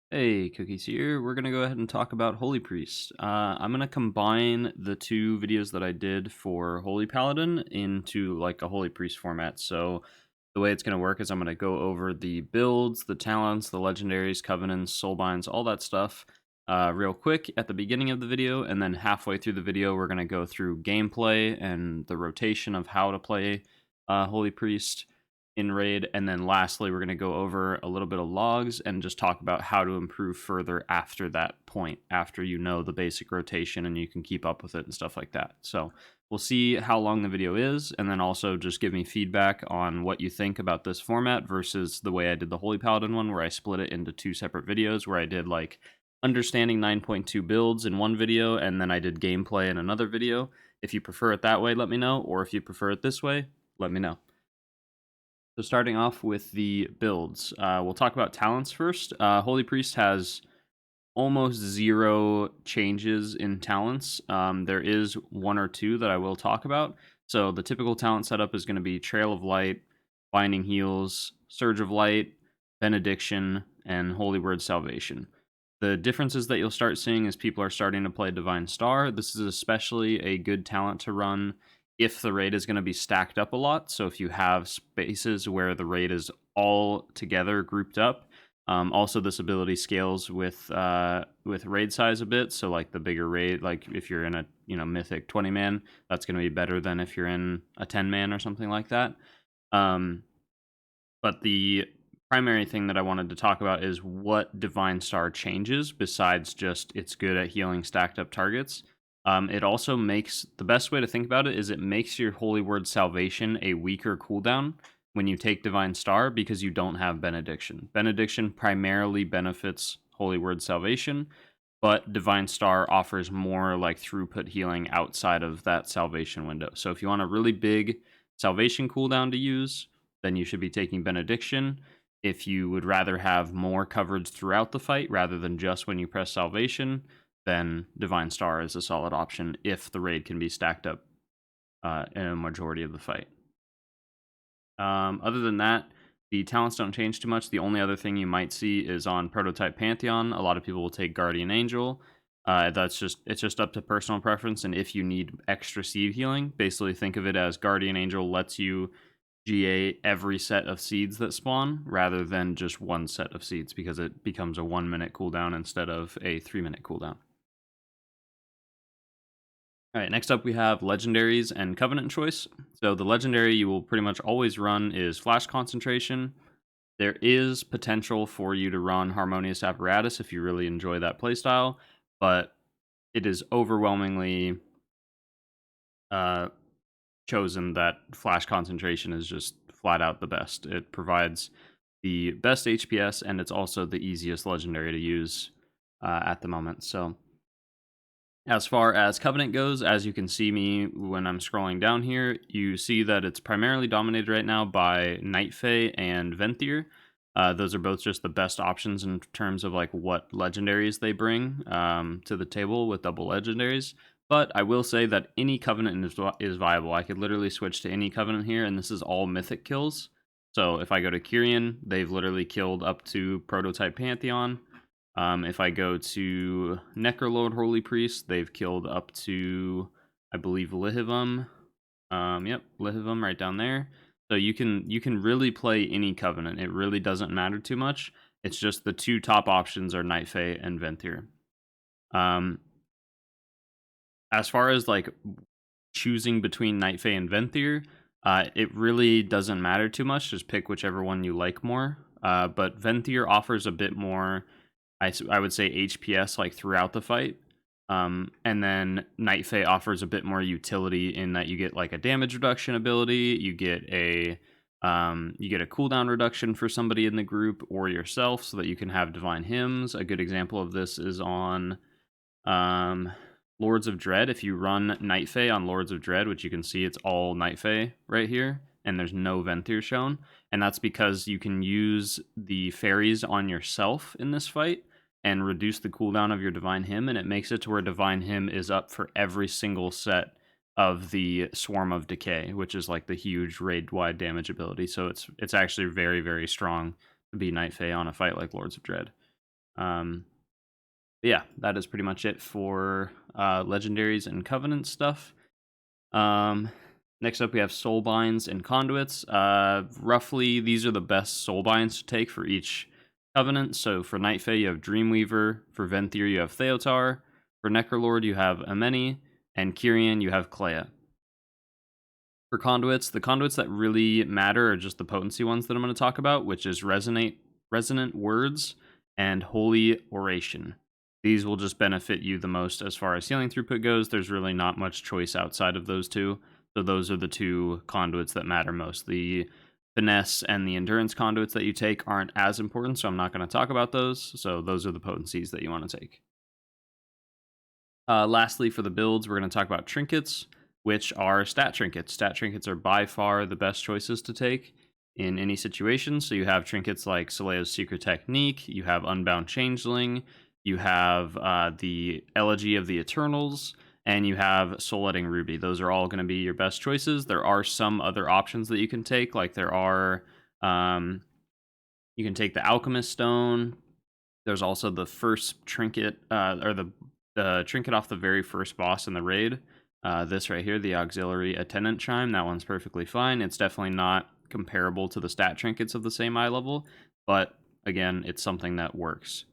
Hey, Cookies here. We're going to go ahead and talk about Holy Priest. I'm going to combine the two videos that I did for Holy Paladin into like a Holy Priest format. So the way it's going to work is I'm going to go over the builds, the talents, the legendaries, covenants, soulbinds, all that stuff real quick at the beginning of the video. And then halfway through the video, we're going to go through gameplay and the rotation of how to play Holy Priest in raid, and then lastly we're going to go over a little bit of logs and just talk about how to improve further after that point, after you know the basic rotation and you can keep up with it and stuff like that. So we'll see how long the video is, and then also just give me feedback on what you think about this format versus the way I did the Holy Paladin one, where I split it into two separate videos, where I did like understanding 9.2 builds in one video and then I did gameplay in another video. If you prefer it that way, let me know, or if you prefer it this way, let me know. So starting off with the builds, we'll talk about talents first. Holy Priest has almost zero changes in talents. There is one or two that I will talk about. So the typical talent setup is going to be Trail of Light, Binding Heals, Surge of Light, Benediction, and Holy Word Salvation. The differences that you'll start seeing is people are starting to play Divine Star. This is especially a good talent to run if the raid is going to be stacked up a lot. So if you have spaces where the raid is all together grouped up. Also, this ability scales with raid size a bit. So like the bigger raid, like if you're in a mythic 20-man, that's going to be better than if you're in a 10-man or something like that. But the primary thing that I wanted to talk about is what Divine Star changes besides just it's good at healing stacked up targets. It also makes, the best way to think about it is it makes your Holy Word Salvation a weaker cooldown when you take Divine Star because you don't have Benediction. Benediction primarily benefits Holy Word Salvation, but Divine Star offers more like throughput healing outside of that Salvation window. So if you want a really big Salvation cooldown to use, then you should be taking Benediction. If you would rather have more coverage throughout the fight rather than just when you press Salvation, then Divine Star is a solid option if the raid can be stacked up in a majority of the fight. Other than that, the talents don't change too much. The only other thing you might see is on Prototype Pantheon. A lot of people will take Guardian Angel. It's just up to personal preference, and if you need extra seed healing, basically think of it as Guardian Angel lets you GA every set of seeds that spawn rather than just one set of seeds, because it becomes a 1-minute cooldown instead of a 3-minute cooldown. All right, next up we have Legendaries and Covenant choice. So the Legendary you will pretty much always run is Flash Concentration. There is potential for you to run Harmonious Apparatus if you really enjoy that playstyle, but it is overwhelmingly chosen that Flash Concentration is just flat out the best. It provides the best HPS, and it's also the easiest Legendary to use at the moment. So as far as Covenant goes, as you can see me when I'm scrolling down here, you see that it's primarily dominated right now by Night Fae and Venthyr. Those are both just the best options in terms of like what legendaries they bring to the table with double legendaries. But I will say that any Covenant is viable. I could literally switch to any Covenant here, and this is all mythic kills. So if I go to Kyrian, they've literally killed up to Prototype Pantheon. If I go to Necrolord Holy Priest, they've killed up to, I believe, Lihivum. Yep, Lihivum right down there. So you can really play any Covenant. It really doesn't matter too much. It's just the two top options are Night Fae and Venthyr. As far as like choosing between Night Fae and Venthyr, it really doesn't matter too much. Just pick whichever one you like more. But Venthyr offers a bit more, I would say, HPS like throughout the fight. And then Night Fae offers a bit more utility in that you get like a damage reduction ability, you get a cooldown reduction for somebody in the group or yourself, so that you can have Divine Hymns. A good example of this is on Lords of Dread. If you run Night Fae on Lords of Dread, which you can see it's all Night Fae right here, and there's no Venthyr shown, and that's because you can use the fairies on yourself in this fight and reduce the cooldown of your Divine Hymn, and it makes it to where Divine Hymn is up for every single set of the Swarm of Decay, which is like the huge raid-wide damage ability. So it's actually very, very strong to be Night Fae on a fight like Lords of Dread. But yeah, that is pretty much it for Legendaries and Covenant stuff. Next up, we have Soulbinds and Conduits. Roughly, these are the best Soulbinds to take for each Covenant. So for Night Fae, you have Dreamweaver. For Venthyr, you have Theotar. For Necrolord, you have Ameni. And Kyrian, you have Clea. For Conduits, the Conduits that really matter are just the potency ones that I'm going to talk about, which is Resonant Words and Holy Oration. These will just benefit you the most as far as healing throughput goes. There's really not much choice outside of those two. So those are the two conduits that matter most. The finesse and the endurance conduits that you take aren't as important, so I'm not going to talk about those. So those are the potencies that you want to take. Lastly, for the builds, we're going to talk about trinkets, which are stat trinkets. Stat trinkets are by far the best choices to take in any situation. So you have trinkets like Soleil's Secret Technique, you have Unbound Changeling, you have the Elegy of the Eternals, and you have Soul-Letting Ruby. Those are all going to be your best choices. There are some other options that you can take, like there are, you can take the Alchemist Stone. There's also the first trinket, or the trinket off the very first boss in the raid. This right here, the Auxiliary Attendant Chime, that one's perfectly fine. It's definitely not comparable to the stat trinkets of the same eye level, but again, it's something that works.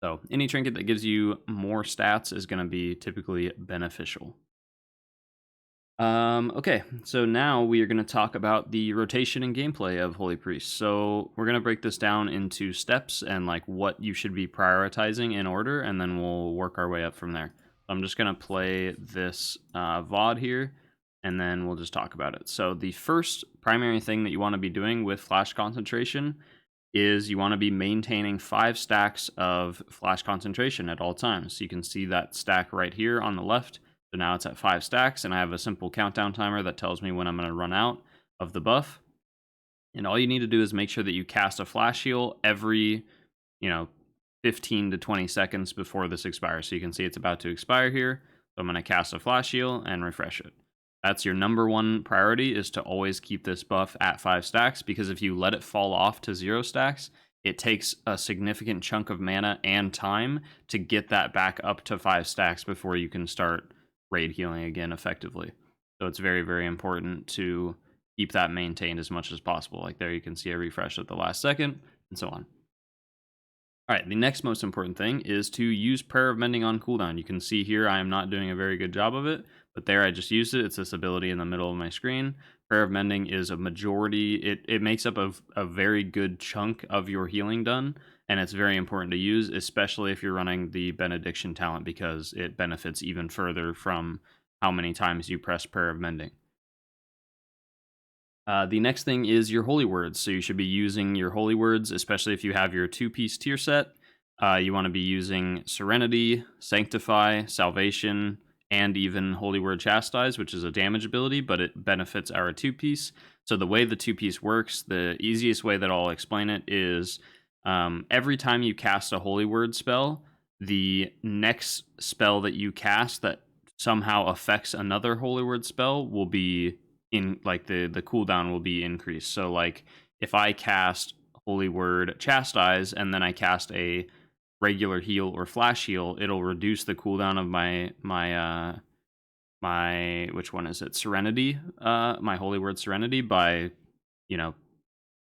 So any trinket that gives you more stats is going to be typically beneficial. Okay, so now we are going to talk about the rotation and gameplay of Holy Priest. So we're going to break this down into steps and like what you should be prioritizing in order, and then we'll work our way up from there. I'm just going to play this VOD here, and then we'll just talk about it. So the first primary thing that you want to be doing with Flash Concentration is you want to be maintaining 5 stacks of Flash Concentration at all times. So you can see that stack right here on the left. So now it's at 5 stacks, and I have a simple countdown timer that tells me when I'm going to run out of the buff. And all you need to do is make sure that you cast a flash heal every, 15 to 20 seconds before this expires. So you can see it's about to expire here. So I'm going to cast a flash heal and refresh it. That's your number one priority, is to always keep this buff at 5 stacks, because if you let it fall off to 0 stacks, it takes a significant chunk of mana and time to get that back up to 5 stacks before you can start raid healing again effectively. So it's very, very important to keep that maintained as much as possible. Like there you can see I refresh at the last second, and so on. All right, the next most important thing is to use Prayer of Mending on cooldown. You can see here I am not doing a very good job of it, but there I just used it. It's this ability in the middle of my screen. Prayer of Mending is a majority, it makes up a very good chunk of your healing done, and it's very important to use, especially if you're running the Benediction talent, because it benefits even further from how many times you press Prayer of Mending. The next thing is your holy words. So you should be using your holy words, especially if you have your 2-piece tier set. You want to be using Serenity, Sanctify, Salvation, and even Holy Word Chastise, which is a damage ability, but it benefits our 2-piece. So the way the 2-piece works, the easiest way that I'll explain it is every time you cast a holy word spell, the next spell that you cast that somehow affects another holy word spell will be in, like, the cooldown will be increased. So like if I cast Holy Word Chastise and then I cast a regular heal or flash heal, it'll reduce the cooldown of my which one is it? Serenity, my Holy Word Serenity by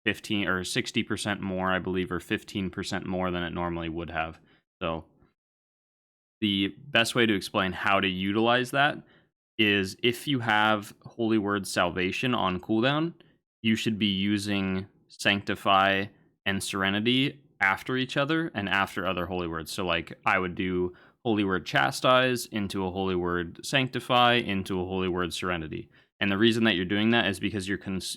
15 or 60% more, I believe, or 15% more than it normally would have. So the best way to explain how to utilize that is if you have Holy Word Salvation on cooldown, you should be using Sanctify and Serenity after each other and after other Holy Words. So like I would do Holy Word Chastise into a Holy Word Sanctify into a Holy Word Serenity. And the reason that you're doing that is because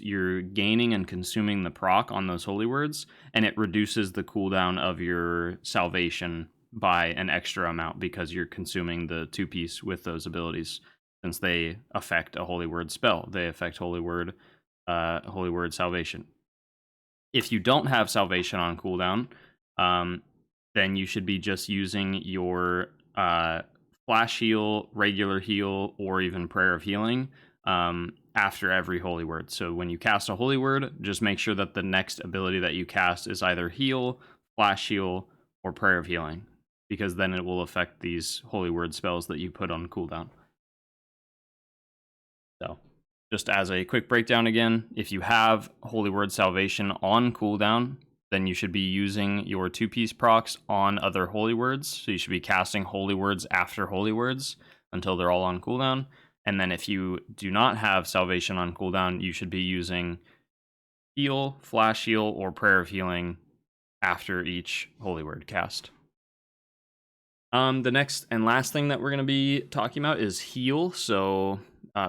you're gaining and consuming the proc on those Holy Words, and it reduces the cooldown of your Salvation by an extra amount because you're consuming the 2-piece with those abilities. Since they affect a Holy Word spell, they affect Holy Word Salvation. If you don't have Salvation on cooldown, then you should be just using your Flash Heal, Regular Heal, or even Prayer of Healing after every Holy Word. So when you cast a Holy Word, just make sure that the next ability that you cast is either Heal, Flash Heal, or Prayer of Healing, because then it will affect these Holy Word spells that you put on cooldown. So, just as a quick breakdown again, if you have Holy Word Salvation on cooldown, then you should be using your 2-piece procs on other Holy Words. So you should be casting Holy Words after Holy Words until they're all on cooldown. And then if you do not have Salvation on cooldown, you should be using Heal, Flash Heal, or Prayer of Healing after each Holy Word cast. The next and last thing that we're going to be talking about is Heal. So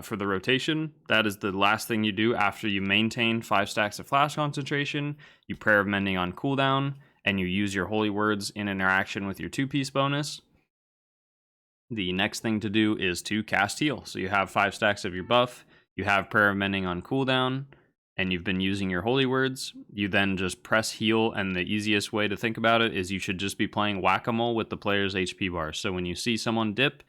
for the rotation, that is the last thing you do after you maintain 5 stacks of Flash Concentration, you Prayer of Mending on cooldown, and you use your Holy Words in interaction with your 2-piece bonus. The next thing to do is to cast Heal. So you have 5 stacks of your buff, you have Prayer of Mending on cooldown, and you've been using your Holy Words. You then just press Heal, and the easiest way to think about it is you should just be playing whack-a-mole with the player's HP bar. So when you see someone dip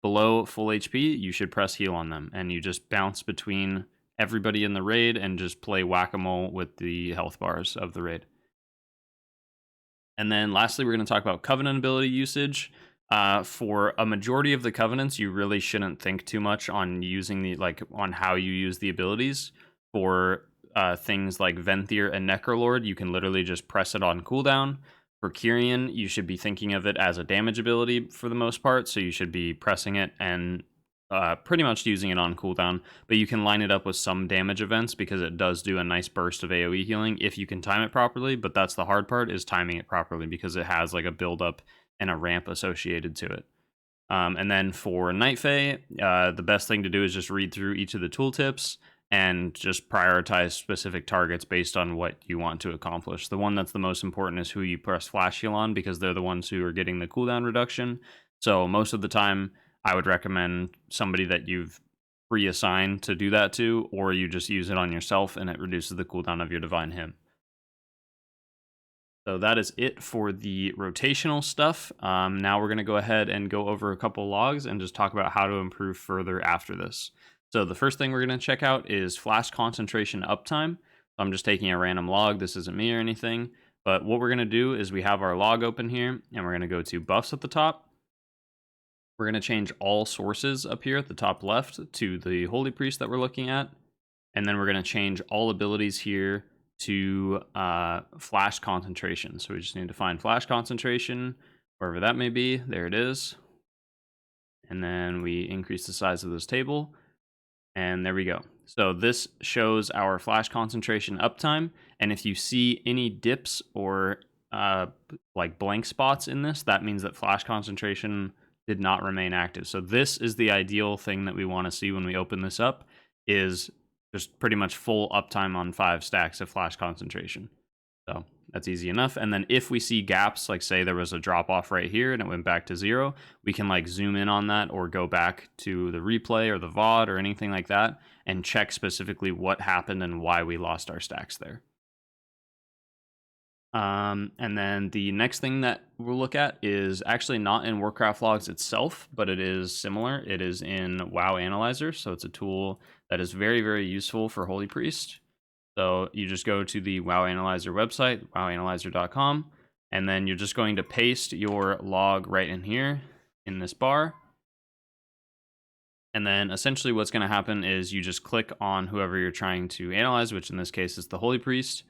below full HP, you should press Heal on them, and you just bounce between everybody in the raid and just play whack-a-mole with the health bars of the raid. And then lastly, we're going to talk about Covenant ability usage. For a majority of the Covenants, you really shouldn't think too much on using on how you use the abilities. For things like Venthyr and Necrolord, you can literally just press it on cooldown. For Kyrian, you should be thinking of it as a damage ability for the most part, so you should be pressing it and pretty much using it on cooldown, but you can line it up with some damage events because it does do a nice burst of AoE healing if you can time it properly, but that's the hard part, is timing it properly, because it has like a build-up and a ramp associated to it. And then for Night Fae, the best thing to do is just read through each of the tooltips and just prioritize specific targets based on what you want to accomplish. The one that's the most important is who you press Flash Heal on, because they're the ones who are getting the cooldown reduction. So most of the time, I would recommend somebody that you've pre-assigned to do that to, or you just use it on yourself and it reduces the cooldown of your Divine Hymn. So that is it for the rotational stuff. Now we're going to go ahead and go over a couple logs and just talk about how to improve further after this. So the first thing we're going to check out is Flash Concentration Uptime. I'm just taking a random log. This isn't me or anything. But what we're going to do is we have our log open here, and we're going to go to Buffs at the top. We're going to change all sources up here at the top left to the Holy Priest that we're looking at. And then we're going to change all abilities here to Flash Concentration. So we just need to find Flash Concentration, wherever that may be. There it is. And then we increase the size of this table. And there we go. So this shows our Flash Concentration Uptime. And if you see any dips or like blank spots in this, that means that Flash Concentration did not remain active. So this is the ideal thing that we want to see when we open this up, is just pretty much full uptime on 5 stacks of Flash Concentration. So that's easy enough. And then if we see gaps, like say there was a drop off right here and it went back to 0, we can like zoom in on that or go back to the replay or the VOD or anything like that and check specifically what happened and why we lost our stacks there. And then the next thing that we'll look at is actually not in Warcraft Logs itself, but it is similar. It is in Wowanalyzer. So it's a tool that is very, very useful for Holy Priest. So you just go to the Wowanalyzer website, wowanalyzer.com, and then you're just going to paste your log right in here in this bar. And then essentially what's going to happen is you just click on whoever you're trying to analyze, which in this case is the Holy Priest.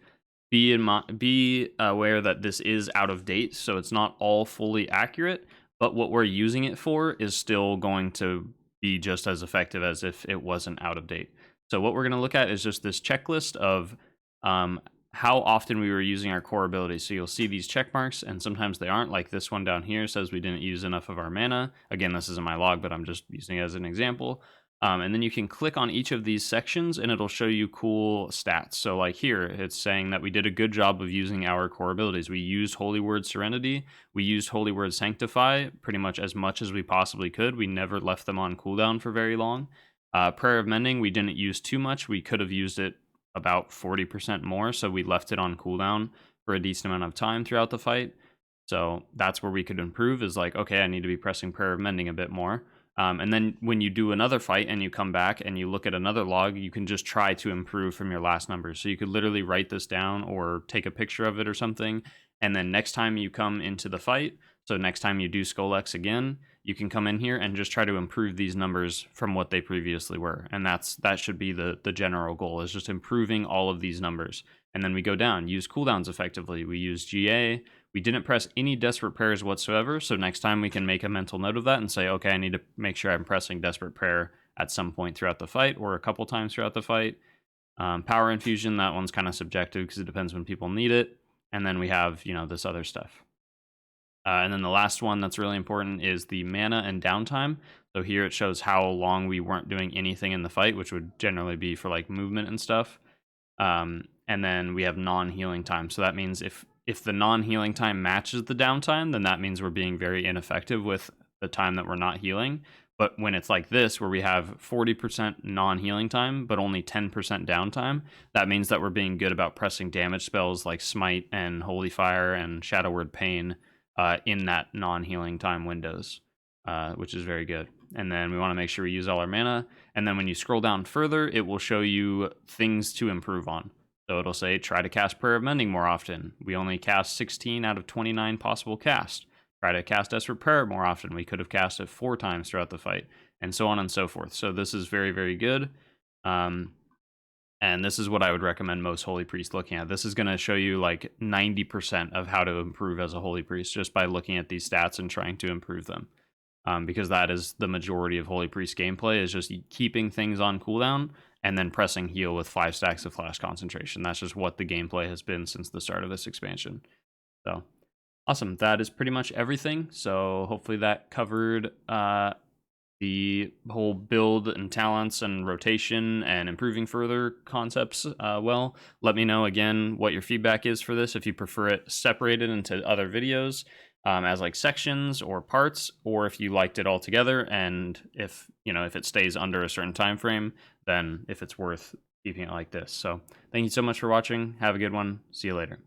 Be aware that this is out of date, so it's not all fully accurate, but what we're using it for is still going to be just as effective as if it wasn't out of date. So what we're going to look at is just this checklist of how often we were using our core abilities. So you'll see these check marks, and sometimes they aren't, like this one down here says we didn't use enough of our mana. Again, this isn't my log, but I'm just using it as an example. And then you can click on each of these sections and it'll show you cool stats. So like here, it's saying that we did a good job of using our core abilities. We used Holy Word Serenity. We used Holy Word Sanctify pretty much as we possibly could. We never left them on cooldown for very long. Prayer of Mending, we didn't use too much. We could have used it about 40% more. So we left it on cooldown for a decent amount of time throughout the fight. So that's where we could improve, is like, okay, I need to be pressing Prayer of Mending a bit more. And then when you do another fight and you come back and you look at another log, you can just try to improve from your last numbers. So you could literally write this down or take a picture of it or something And then next time you come into the fight, so next time you do Skolex again, you can come in here and just try to improve these numbers from what they previously were. And that should be the general goal, is just improving all of these numbers. And then we go down, use cooldowns effectively. We use GA. We didn't press any Desperate Prayers whatsoever, so next time we can make a mental note of that and say, okay, I need to make sure I'm pressing Desperate Prayer at some point throughout the fight or a couple times throughout the fight. Power Infusion, that one's kind of subjective because it depends when people need it. And then we have, this other stuff. And then the last one that's really important is the mana and downtime. So here it shows how long we weren't doing anything in the fight, which would generally be for like movement and stuff. And then we have non-healing time. So that means if the non-healing time matches the downtime, then that means we're being very ineffective with the time that we're not healing. But when it's like this, where we have 40% non-healing time, but only 10% downtime, that means that we're being good about pressing damage spells like Smite and Holy Fire and Shadow Word Pain in that non-healing time windows, which is very good. And then we want to make sure we use all our mana. And then when you scroll down further, it will show you things to improve on. So it'll say, try to cast Prayer of Mending more often. We only cast 16 out of 29 possible casts. Try to cast Desperate Prayer more often. We could have cast it 4 times throughout the fight, and so on and so forth. So this is very, very good. And this is what I would recommend most Holy Priests looking at. This is going to show you like 90% of how to improve as a Holy Priest just by looking at these stats and trying to improve them. Because that is the majority of Holy Priest gameplay, is just keeping things on cooldown and then pressing heal with 5 stacks of Flash Concentration. That's just what the gameplay has been since the start of this expansion. So awesome. That is pretty much everything. So hopefully that covered the whole build and talents and rotation and improving further concepts well. Let me know again what your feedback is for this, if you prefer it separated into other videos as like sections or parts, or if you liked it all together, and if it stays under a certain time frame, then if it's worth keeping it like this. So thank you so much for watching. Have a good one. See you later.